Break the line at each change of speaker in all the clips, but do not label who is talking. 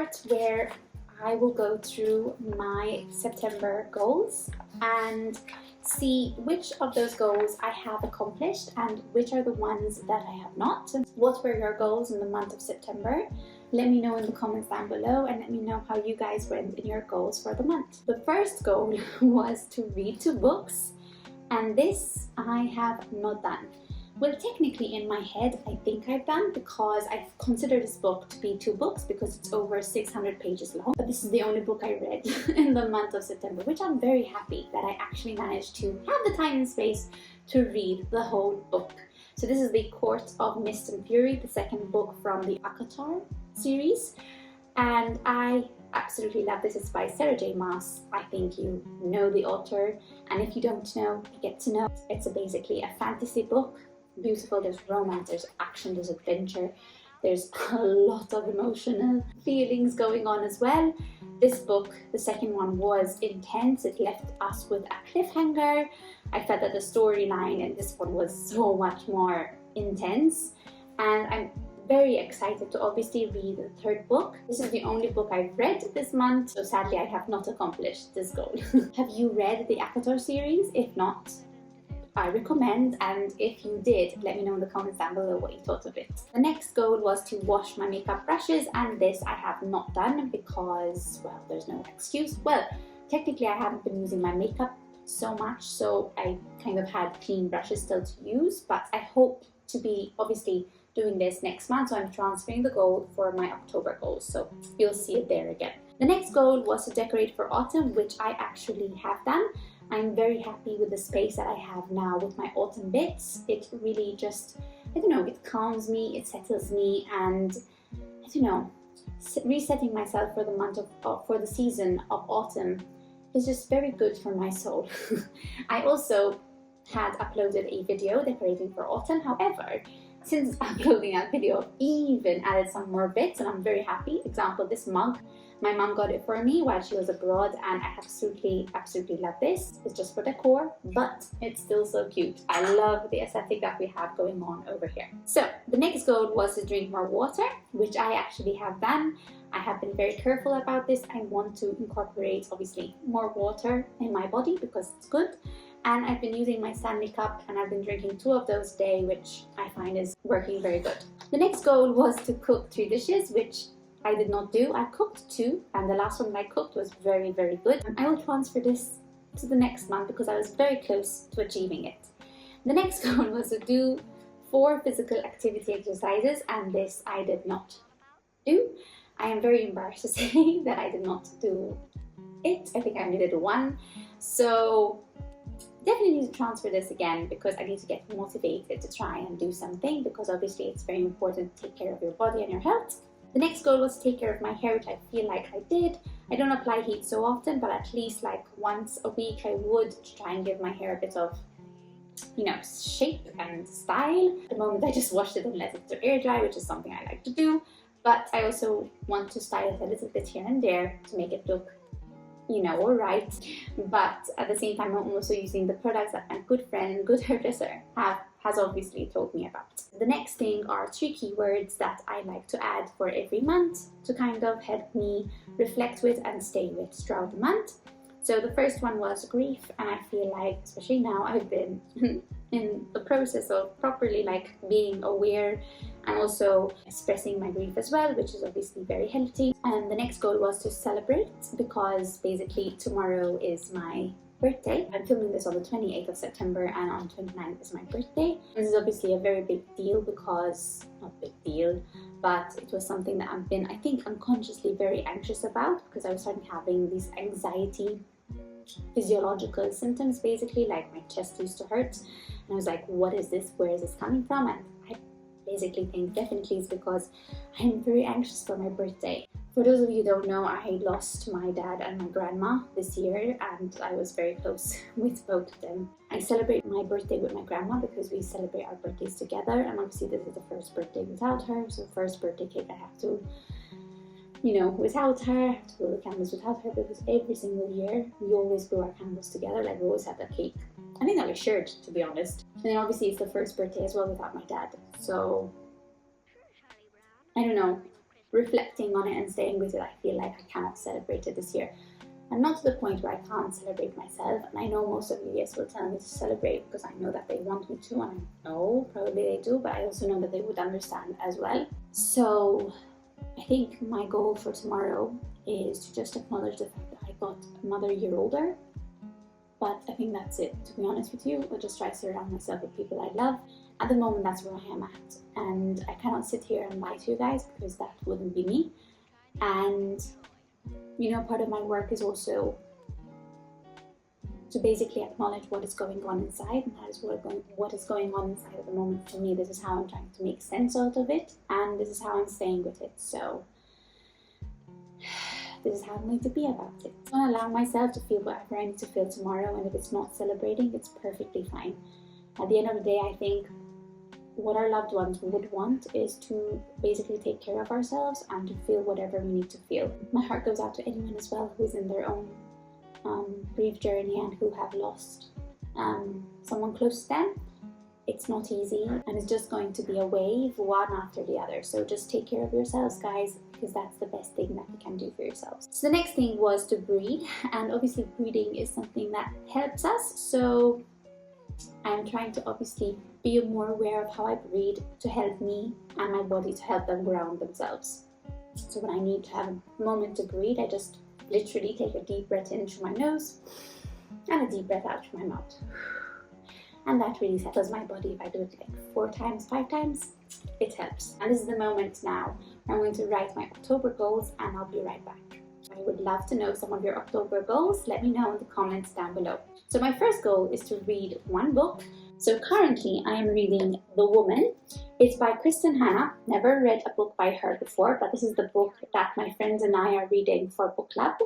part where I will go through my September goals and see which of those goals I have accomplished and which are the ones that I have not. What were your goals in the month of September? Let me know in the comments down below and let me know how you guys went in your goals for the month. The first goal was to read 2 books, and this I have not done. Well, technically in my head, I think I've done, because I consider this book to be 2 books because it's over 600 pages long. But this is the only book I read in the month of September, which I'm very happy that I actually managed to have the time and space to read the whole book. So this is The Court of Mist and Fury, the second book from the ACOTAR series. And I absolutely love this. It's by Sarah J Maas. I think you know the author, and if you don't know, you get to know. It's basically a fantasy book. Beautiful. There's romance, there's action, there's adventure, there's a lot of emotional feelings going on as well. This book, the second one, was intense. It left us with a cliffhanger. I felt that the storyline in this one was so much more intense, and I'm very excited to obviously read the third book. This is the only book I've read this month, so sadly I have not accomplished this goal. Have you read the ACOTAR series? If not, I recommend, and if you did, let me know in the comments down below what you thought of it. The next goal was to wash my makeup brushes, and this I have not done because, well, there's no excuse. Well, technically I haven't been using my makeup so much, so I kind of had clean brushes still to use, but I hope to be obviously doing this next month, so I'm transferring the goal for my October goals, so you'll see it there again. The next goal was to decorate for autumn, which I actually have done. I'm very happy with the space that I have now with my autumn bits. It really just, I don't know, it calms me, it settles me, and I don't know, resetting myself for the month of for the season of autumn is just very good for my soul. I also had uploaded a video decorating for autumn. However, since uploading that video, I've even added some more bits, and I'm very happy. Example, this mug. My mom got it for me while she was abroad, and I absolutely love this. It's just for decor, but it's still so cute. I love the aesthetic that we have going on over here. So the next goal was to drink more water, which I actually have done. I have been very careful about this. I want to incorporate obviously more water in my body because it's good. And I've been using my Stanley cup, and I've been drinking 2 of those a day, which I find is working very good. The next goal was to cook 3 dishes, which I did not do. I cooked 2, and the last one that I cooked was very good. And I will transfer this to the next month because I was very close to achieving it. The next goal was to do 4 physical activity exercises, and this I did not do. I am very embarrassed to say that I did not do it. I think I only did 1. So definitely need to transfer this again because I need to get motivated to try and do something, because obviously it's very important to take care of your body and your health. The next goal was to take care of my hair, which I feel like I did. I don't apply heat so often, but at least like once a week I would try and give my hair a bit of, you know, shape and style. At the moment I just washed it and let it to air dry, which is something I like to do, but I also want to style it a little bit here and there to make it look, you know, alright. But at the same time I'm also using the products that my good friend and good hairdresser has obviously told me about. The next thing are 3 keywords that I like to add for every month to kind of help me reflect with and stay with throughout the month. So the first one was grief, and I feel like, especially now, I've been in the process of properly like being aware and also expressing my grief as well, which is obviously very healthy. And the next goal was to celebrate, because basically tomorrow is my birthday. I'm filming this on the 28th of September, and on 29th is my birthday. This is obviously a very big deal because, not big deal, but it was something that I've been, I think, unconsciously very anxious about, because I was starting having these anxiety physiological symptoms, basically, like my chest used to hurt, and I was like, what is this? Where is this coming from? And I basically think definitely it's because I'm very anxious for my birthday. For those of you who don't know, I lost my dad and my grandma this year, and I was very close with both of them. I celebrate my birthday with my grandma because we celebrate our birthdays together, and obviously this is the first birthday without her, so the first birthday cake I have to, you know, without her, to blow the candles without her, because every single year we always blow our candles together, like we always have that cake. I think that we shared, to be honest. And then obviously it's the first birthday as well without my dad, so I don't know. reflecting on it and staying with it, I feel like I cannot celebrate it this year. And not to the point where I can't celebrate myself. And I know most of you, yes, will tell me to celebrate because I know that they want me to, and I know probably they do, but I also know that they would understand as well. So I think my goal for tomorrow is to just acknowledge the fact that I got another year older. But I think that's it, to be honest with you. I'll just try to surround myself with people I love. At the moment, that's where I am at. And I cannot sit here and lie to you guys because that wouldn't be me. And you know, part of my work is also to basically acknowledge what is going on inside, and that is what is going on inside at the moment for me. This is how I'm trying to make sense out of it, and this is how I'm staying with it. So this is how I'm going to be about it. I'm going to allow myself to feel whatever I need to feel tomorrow, and if it's not celebrating, it's perfectly fine. At the end of the day, I think what our loved ones would want is to basically take care of ourselves and to feel whatever we need to feel. My heart goes out to anyone as well who's in their own grief journey and who have lost someone close to them. It's not easy, and it's just going to be a wave, one after the other. So just take care of yourselves, guys, because that's the best thing that you can do for yourselves. So the next thing was to breathe, and obviously breathing is something that helps us. So I'm trying to obviously be more aware of how I breathe to help me and my body to help them ground themselves. So when I need to have a moment to breathe, I just literally take a deep breath in through my nose and a deep breath out through my mouth. And that really settles my body. If I do it like 4 times, 5 times, it helps. And this is the moment now where I'm going to write my October goals, and I'll be right back. I would love to know some of your October goals. Let me know in the comments down below. So my first goal is to read one book. So currently I am reading The Woman. It's by Kristin Hannah. Never read a book by her before, but this is the book that my friends and I are reading for book club.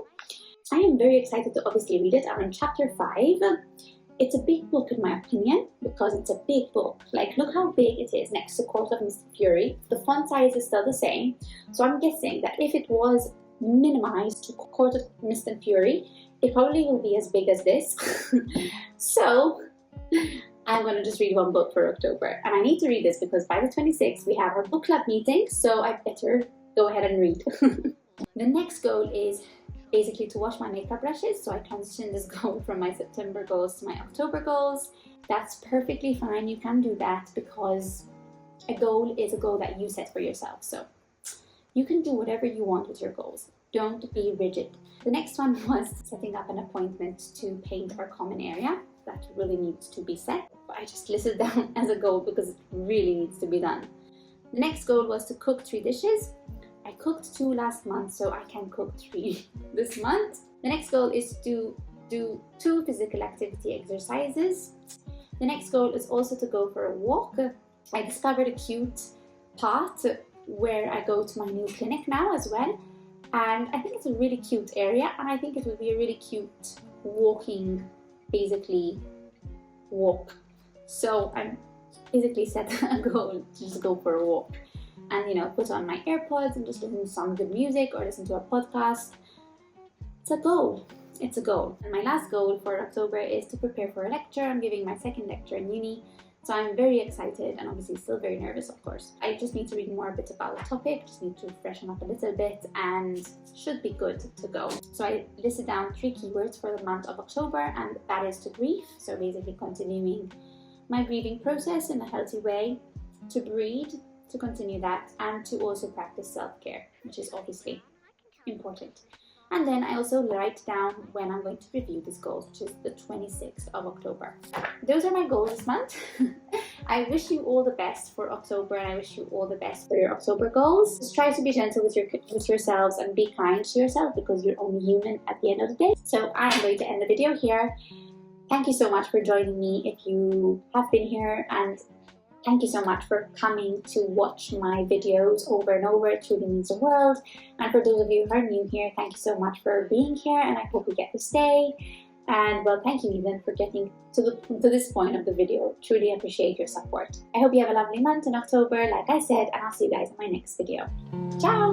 I am very excited to obviously read it. I'm in chapter 5. It's a big book in my opinion because it's a big book. Like, look how big it is next to Court of Mist and Fury. The font size is still the same. So I'm guessing that if it was minimized to Court of Mist and Fury, it probably will be as big as this. So I'm going to just read one book for October, and I need to read this because by the 26th we have our book club meeting, so I better go ahead and read. The next goal is basically to wash my makeup brushes, so I transitioned this goal from my September goals to my October goals. That's perfectly fine, you can do that because a goal is a goal that you set for yourself, so you can do whatever you want with your goals. Don't be rigid. The next one was setting up an appointment to paint our common area. That really needs to be set. I just listed down as a goal because it really needs to be done. The next goal was to cook 3 dishes. I cooked 2 last month, so I can cook 3 this month. The next goal is to do 2 physical activity exercises. The next goal is also to go for a walk. I discovered a cute path where I go to my new clinic now as well. And I think it's a really cute area, and I think it would be a really cute walking, basically, walk. So I'm basically set a goal to just go for a walk and, you know, put on my AirPods and just listen to some good music or listen to a podcast. It's a goal. It's a goal. And my last goal for October is to prepare for a lecture. I'm giving my 2nd lecture in uni. So I'm very excited and obviously still very nervous, of course. I just need to read more a bit about the topic, just need to freshen up a little bit, and should be good to go. So I listed down 3 keywords for the month of October, and that is to grief. So basically continuing my grieving process in a healthy way, to breathe, to continue that, and to also practice self-care, which is obviously important. And then I also write down when I'm going to review these goals, which is the 26th of October. Those are my goals this month. I wish you all the best for October, and I wish you all the best for your October goals. Just try to be gentle with yourselves and be kind to yourself because you're only human at the end of the day. So I'm going to end the video here. Thank you so much for joining me if you have been here, and thank you so much for coming to watch my videos over and over. It truly means the world. And for those of you who are new here, thank you so much for being here, and I hope you get to stay. And well, thank you even for getting to this point of the video. Truly appreciate your support. I hope you have a lovely month in October, like I said, and I'll see you guys in my next video. Ciao!